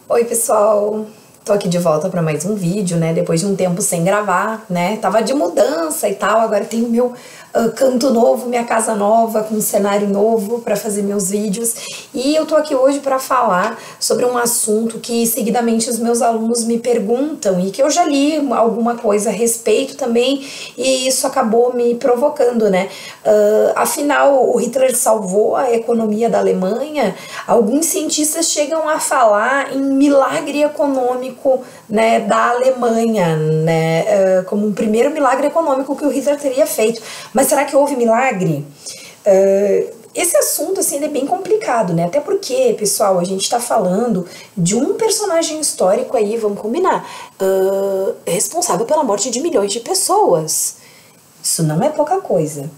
Oi pessoal, tô aqui de volta para mais um vídeo, né, depois de um tempo sem gravar, né, tava de mudança e tal, agora tenho meu canto novo, minha casa nova, com um cenário novo para fazer meus vídeos, e eu tô aqui hoje para falar sobre um assunto que seguidamente os meus alunos me perguntam e que eu já li alguma coisa a respeito também, e isso acabou me provocando, né, afinal o Hitler salvou a economia da Alemanha. Alguns cientistas chegam a falar em milagre econômico, né, da Alemanha, né, como um primeiro milagre econômico que o Hitler teria feito. Mas será que houve milagre? Esse assunto, assim, ele é bem complicado, né? Até porque, pessoal, a gente tá falando de um personagem histórico aí, vamos combinar, responsável pela morte de milhões de pessoas. Isso não é pouca coisa.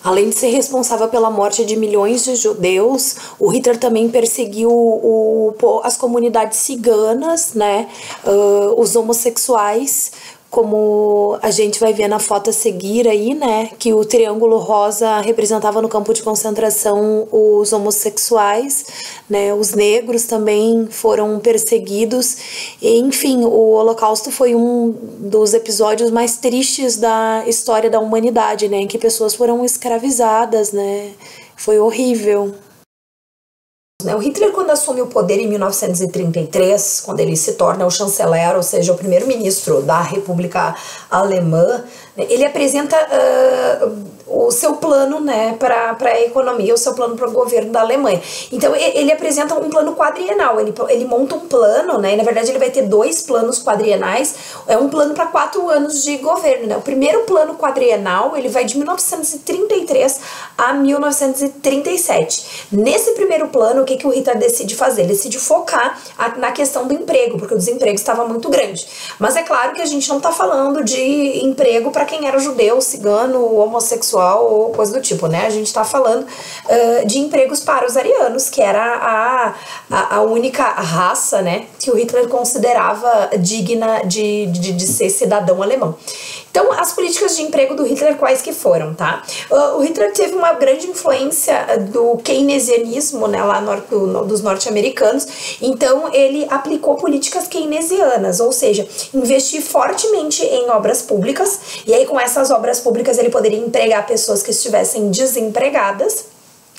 Além de ser responsável pela morte de milhões de judeus, o Hitler também perseguiu as comunidades ciganas, né, os homossexuais, como a gente vai ver na foto a seguir aí, né, que o triângulo rosa representava no campo de concentração os homossexuais, né, os negros também foram perseguidos, e, enfim, o Holocausto foi um dos episódios mais tristes da história da humanidade, né, em que pessoas foram escravizadas, né, foi horrível. O Hitler, quando assume o poder em 1933, quando ele se torna o chanceler, ou seja, o primeiro-ministro da República Alemã, ele apresenta o seu plano, né, para a economia, o seu plano para o governo da Alemanha. Então ele apresenta um plano quadrienal, ele monta um plano, né, e na verdade ele vai ter dois planos quadrienais, é um plano para 4 anos de governo, né. O primeiro plano quadrienal, ele vai de 1933 a 1937. Nesse primeiro plano, o que o Hitler decide fazer? Ele decide focar na questão do emprego, porque o desemprego estava muito grande. Mas é claro que a gente não está falando de emprego para quem era judeu, cigano, homossexual ou coisa do tipo, né? A gente está falando de empregos para os arianos, que era a única raça, né, que o Hitler considerava digna de ser cidadão alemão. Então, as políticas de emprego do Hitler quais que foram, tá? O Hitler teve uma grande influência do keynesianismo, né, lá dos norte-americanos, então ele aplicou políticas keynesianas, ou seja, investir fortemente em obras públicas, e aí com essas obras públicas ele poderia empregar pessoas que estivessem desempregadas.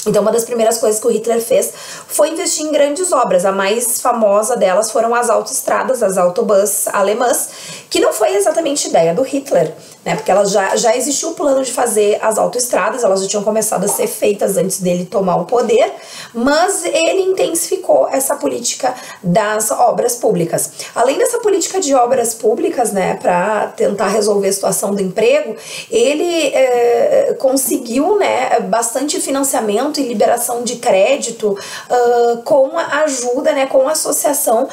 Então, uma das primeiras coisas que o Hitler fez foi investir em grandes obras. A mais famosa delas foram as autoestradas, as autobahns alemãs, que não foi exatamente ideia do Hitler, né? Porque elas já existiu o plano de fazer as autoestradas, elas já tinham começado a ser feitas antes dele tomar o poder, mas ele intensificou essa política das obras públicas. Além dessa política de obras públicas, né, para tentar resolver a situação do emprego, ele conseguiu, né, bastante financiamento e liberação de crédito com a ajuda, né, com a associação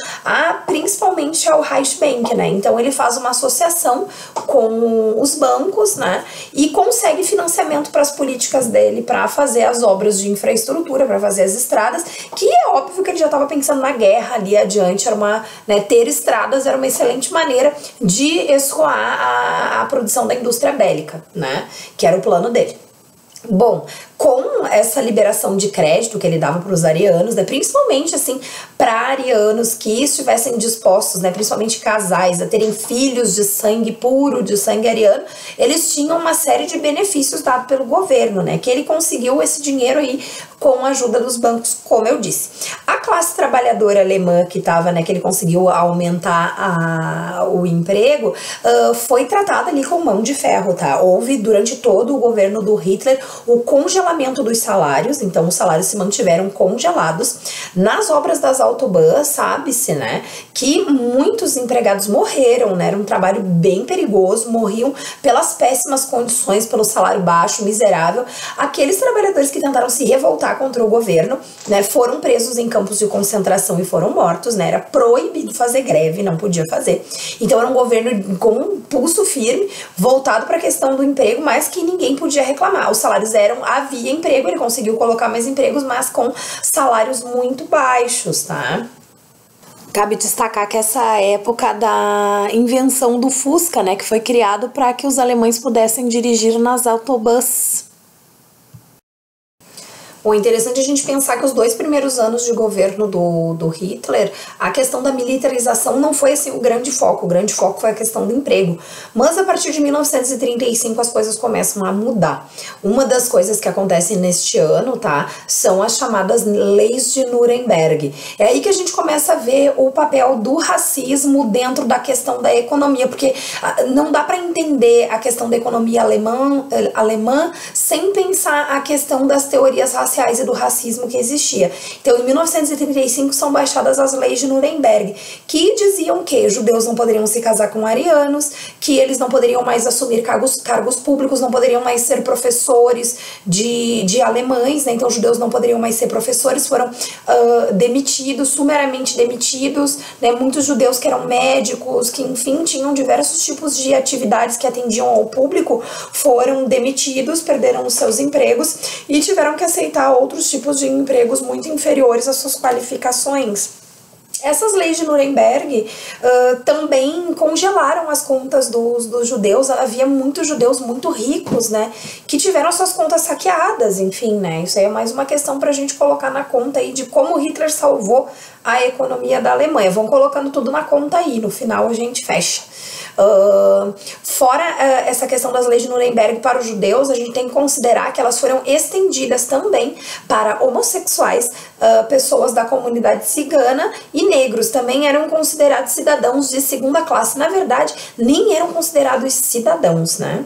principalmente ao Reichsbank, né? Então ele faz uma associação com os bancos, né, e consegue financiamento para as políticas dele para fazer as obras de infraestrutura, para fazer as estradas, que é óbvio que ele já estava pensando na guerra ali adiante, era ter estradas era uma excelente maneira de escoar a produção da indústria bélica, né, que era o plano dele. Bom, com essa liberação de crédito que ele dava para os arianos, né, principalmente assim para arianos que estivessem dispostos, né, principalmente casais, a terem filhos de sangue puro, de sangue ariano, eles tinham uma série de benefícios dados pelo governo, né, que ele conseguiu esse dinheiro aí com a ajuda dos bancos, como eu disse. A classe trabalhadora alemã que estava, né, que ele conseguiu aumentar o emprego, foi tratada ali com mão de ferro, tá? Houve durante todo o governo do Hitler o congelamento dos salários, então os salários se mantiveram congelados. Nas obras das autobahns, sabe-se, né, que muitos empregados morreram, né, era um trabalho bem perigoso, morriam pelas péssimas condições, pelo salário baixo, miserável. Aqueles trabalhadores que tentaram se revoltar contra o governo, né, foram presos em campos de concentração e foram mortos, né, era proibido fazer greve, não podia fazer. Então era um governo com um pulso firme, voltado para a questão do emprego, mas que ninguém podia reclamar. Os salários havia emprego, ele conseguiu colocar mais empregos, mas com salários muito baixos, tá? Cabe destacar que essa época da invenção do Fusca, né, que foi criado para que os alemães pudessem dirigir nas autobahns. Bom, é interessante a gente pensar que os 2 primeiros anos de governo do Hitler, a questão da militarização não foi assim o grande foco foi a questão do emprego. Mas a partir de 1935 as coisas começam a mudar. Uma das coisas que acontece neste ano, tá, são as chamadas leis de Nuremberg. É aí que a gente começa a ver o papel do racismo dentro da questão da economia, porque não dá para entender a questão da economia alemã sem pensar a questão das teorias raciais e do racismo que existia. Então, em 1935 são baixadas as leis de Nuremberg, que diziam que judeus não poderiam se casar com arianos, que eles não poderiam mais assumir cargos públicos, não poderiam mais ser professores de alemães, né? Então judeus não poderiam mais ser professores, foram demitidos, sumariamente demitidos, né? Muitos judeus que eram médicos, que enfim tinham diversos tipos de atividades que atendiam ao público, foram demitidos, perderam os seus empregos e tiveram que aceitar outros tipos de empregos muito inferiores às suas qualificações. Essas leis de Nuremberg também congelaram as contas dos judeus. Havia muitos judeus muito ricos, né, que tiveram suas contas saqueadas, enfim, né, isso aí é mais uma questão pra gente colocar na conta aí de como Hitler salvou a economia da Alemanha. Vão colocando tudo na conta aí, no final a gente fecha. Fora essa questão das leis de Nuremberg para os judeus, a gente tem que considerar que elas foram estendidas também para homossexuais, pessoas da comunidade cigana e negros. Também eram considerados cidadãos de segunda classe. Na verdade, nem eram considerados cidadãos, né?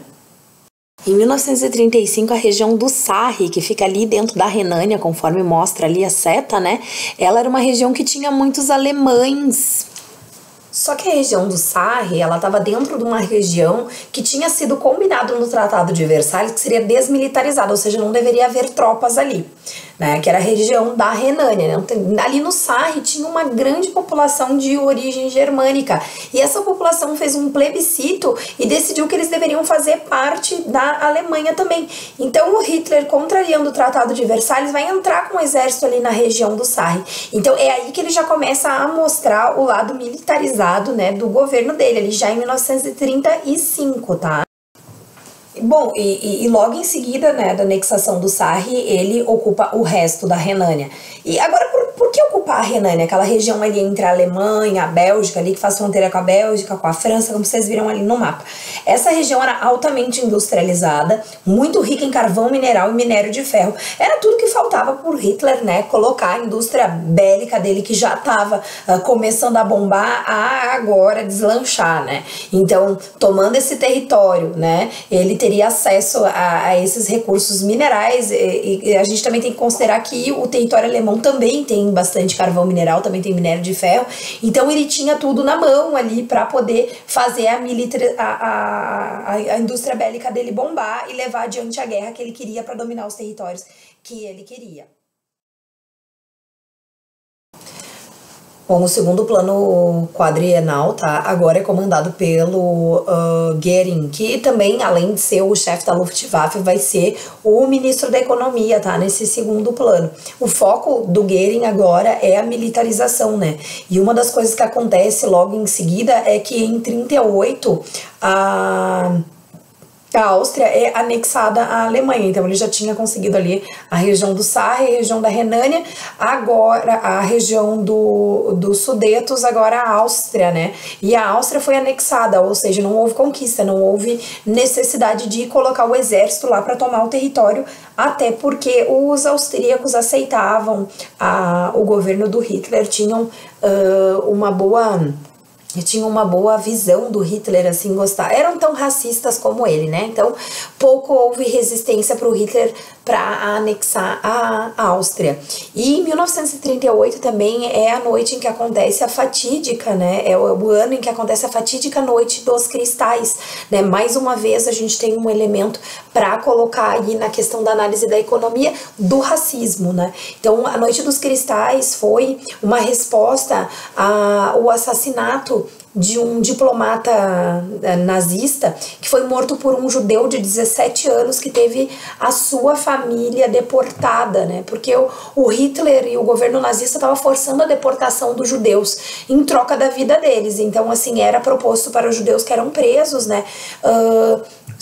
Em 1935, a região do Sarre, que fica ali dentro da Renânia, conforme mostra ali a seta, né? Ela era uma região que tinha muitos alemães. Só que a região do Sarre, ela estava dentro de uma região que tinha sido combinado no Tratado de Versalhes que seria desmilitarizada, ou seja, não deveria haver tropas ali, né, que era a região da Renânia, né? Ali no Sarre tinha uma grande população de origem germânica, e essa população fez um plebiscito e decidiu que eles deveriam fazer parte da Alemanha também. Então o Hitler, contrariando o Tratado de Versalhes, vai entrar com o exército ali na região do Sarre. Então é aí que ele já começa a mostrar o lado militarizado, né, do governo dele, ali já em 1935, tá? Bom, e logo em seguida, né, da anexação do Sarre, ele ocupa o resto da Renânia. E agora, por que ocupar a Renânia? Aquela região ali entre a Alemanha, a Bélgica, ali que faz fronteira com a Bélgica, com a França, como vocês viram ali no mapa. Essa região era altamente industrializada, muito rica em carvão mineral e minério de ferro. Era tudo que faltava por Hitler, né, colocar a indústria bélica dele, que já estava começando a bombar, a agora deslanchar, né. Então, tomando esse território, né, ele teria acesso a esses recursos minerais, e a gente também tem que considerar que o território alemão também tem bastante carvão mineral, também tem minério de ferro, então ele tinha tudo na mão ali para poder fazer a indústria bélica dele bombar e levar adiante a guerra que ele queria para dominar os territórios que ele queria. Bom, o segundo plano quadrienal, tá, agora é comandado pelo Goering, que também, além de ser o chefe da Luftwaffe, vai ser o ministro da economia, tá, nesse segundo plano. O foco do Goering agora é a militarização, né, e uma das coisas que acontece logo em seguida é que em 1938, a Áustria é anexada à Alemanha, então ele já tinha conseguido ali a região do Sarre, a região da Renânia, agora a região dos Sudetos, agora a Áustria, né? E a Áustria foi anexada, ou seja, não houve conquista, não houve necessidade de colocar o exército lá para tomar o território, até porque os austríacos aceitavam o governo do Hitler, tinham uma boa visão do Hitler, assim, eram tão racistas como ele, né? Então, pouco houve resistência para o Hitler para anexar a Áustria. E em 1938 também é a noite em que acontece a fatídica, né? É o ano em que acontece a fatídica Noite dos Cristais, né? Mais uma vez a gente tem um elemento para colocar aí na questão da análise da economia do racismo, né? Então, a Noite dos Cristais foi uma resposta ao assassinato de um diplomata nazista que foi morto por um judeu de 17 anos que teve a sua família deportada, né? Porque o Hitler e o governo nazista estavam forçando a deportação dos judeus em troca da vida deles. Então, assim, era proposto para os judeus que eram presos, né?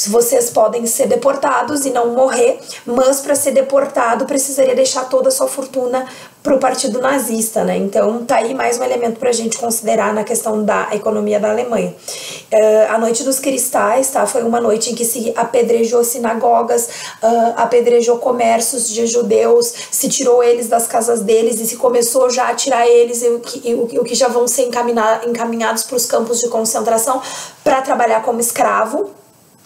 Vocês podem ser deportados e não morrer, mas para ser deportado precisaria deixar toda a sua fortuna para o partido nazista, né? Então tá aí mais um elemento para a gente considerar na questão da economia da Alemanha. A Noite dos Cristais, tá? Foi uma noite em que se apedrejou sinagogas, apedrejou comércios de judeus, se tirou eles das casas deles e se começou já a tirar eles o que já vão ser encaminhados para os campos de concentração para trabalhar como escravo,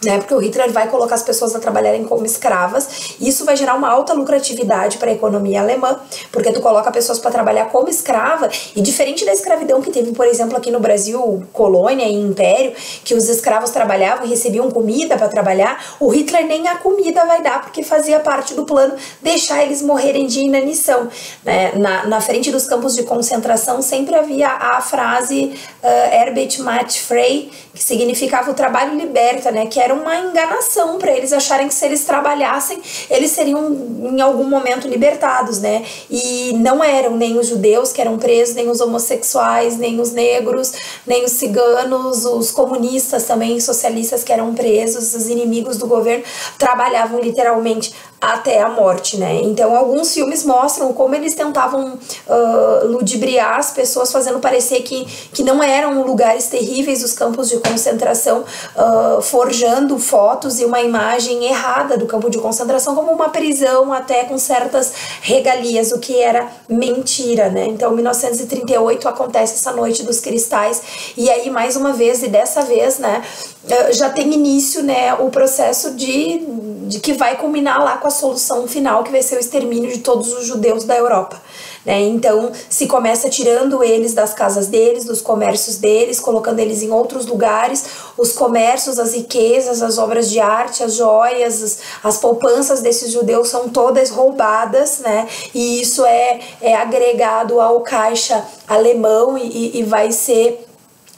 né, porque o Hitler vai colocar as pessoas a trabalharem como escravas, e isso vai gerar uma alta lucratividade para a economia alemã, porque tu coloca pessoas para trabalhar como escrava, e diferente da escravidão que teve, por exemplo, aqui no Brasil, colônia e império, que os escravos trabalhavam e recebiam comida para trabalhar, o Hitler nem a comida vai dar, porque fazia parte do plano deixar eles morrerem de inanição, né? Na frente dos campos de concentração sempre havia a frase Arbeit macht frei, que significava o trabalho liberta, né, que era uma enganação para eles acharem que se eles trabalhassem, eles seriam em algum momento libertados, né? E não eram nem os judeus que eram presos, nem os homossexuais, nem os negros, nem os ciganos, os comunistas também, socialistas que eram presos, os inimigos do governo, trabalhavam literalmente até a morte, né? Então alguns filmes mostram como eles tentavam ludibriar as pessoas, fazendo parecer que não eram lugares terríveis os campos de concentração, forjando fotos e uma imagem errada do campo de concentração como uma prisão até com certas regalias, o que era mentira, né? Então em 1938 acontece essa Noite dos Cristais, e aí mais uma vez, e dessa vez, né, já tem início, né, o processo de que vai culminar lá com a solução final, que vai ser o extermínio de todos os judeus da Europa, né? Então se começa tirando eles das casas deles, dos comércios deles, colocando eles em outros lugares, os comércios, as riquezas, as obras de arte, as joias, as poupanças desses judeus são todas roubadas, né? E isso é agregado ao caixa alemão e vai ser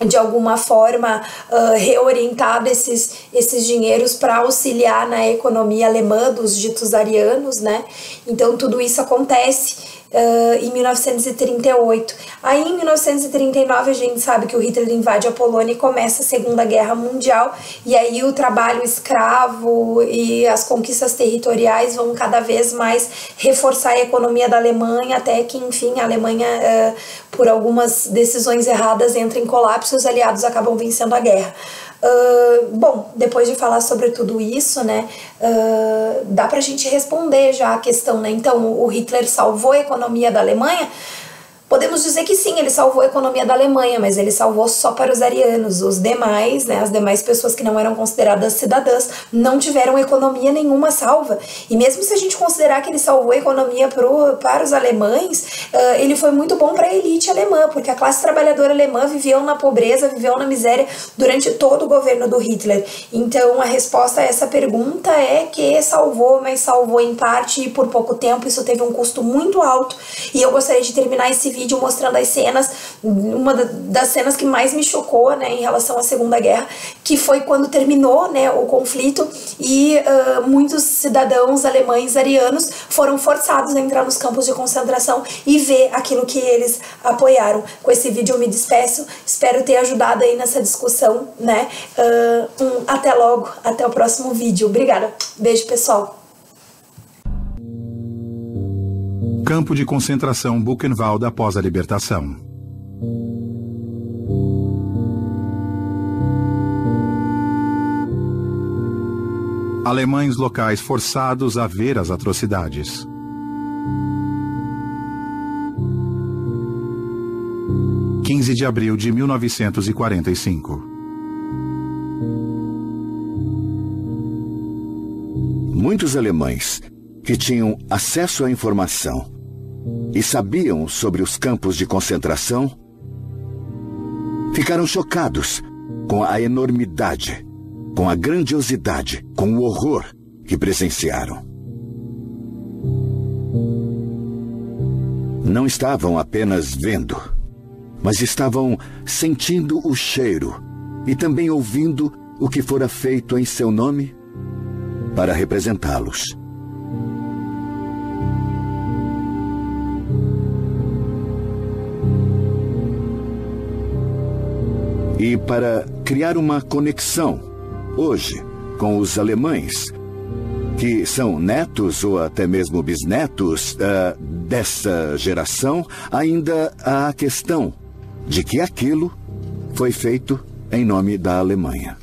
de alguma forma reorientado esses dinheiros para auxiliar na economia alemã dos ditos arianos, né? Então tudo isso acontece em 1938. Aí em 1939 a gente sabe que o Hitler invade a Polônia e começa a Segunda Guerra Mundial, e aí o trabalho escravo e as conquistas territoriais vão cada vez mais reforçar a economia da Alemanha, até que enfim a Alemanha, por algumas decisões erradas, entra em colapso e os aliados acabam vencendo a guerra. Bom, depois de falar sobre tudo isso, né, dá pra gente responder já a questão, né? Então, o Hitler salvou a economia da Alemanha? Podemos dizer que sim, ele salvou a economia da Alemanha, mas ele salvou só para os arianos. Os demais, né, as demais pessoas que não eram consideradas cidadãs, não tiveram economia nenhuma salva. E mesmo se a gente considerar que ele salvou a economia para os alemães, ele foi muito bom para a elite alemã, porque a classe trabalhadora alemã viveu na pobreza, viveu na miséria durante todo o governo do Hitler. Então a resposta a essa pergunta é que salvou, mas salvou em parte e por pouco tempo. Isso teve um custo muito alto, e eu gostaria de terminar esse vídeo mostrando as cenas, uma das cenas que mais me chocou, né, em relação à Segunda Guerra, que foi quando terminou, né, o conflito e muitos cidadãos alemães arianos foram forçados a entrar nos campos de concentração e ver aquilo que eles apoiaram. Com esse vídeo eu me despeço, espero ter ajudado aí nessa discussão, né, até logo, até o próximo vídeo. Obrigada, beijo pessoal. Campo de concentração Buchenwald após a libertação. Alemães locais forçados a ver as atrocidades. – 15 de abril de 1945. Muitos alemães que tinham acesso à informação e sabiam sobre os campos de concentração ficaram chocados com a enormidade, com a grandiosidade, com o horror que presenciaram. Não estavam apenas vendo, mas estavam sentindo o cheiro e também ouvindo o que fora feito em seu nome para representá-los. E para criar uma conexão, hoje, com os alemães, que são netos ou até mesmo bisnetos dessa geração, ainda há a questão de que aquilo foi feito em nome da Alemanha.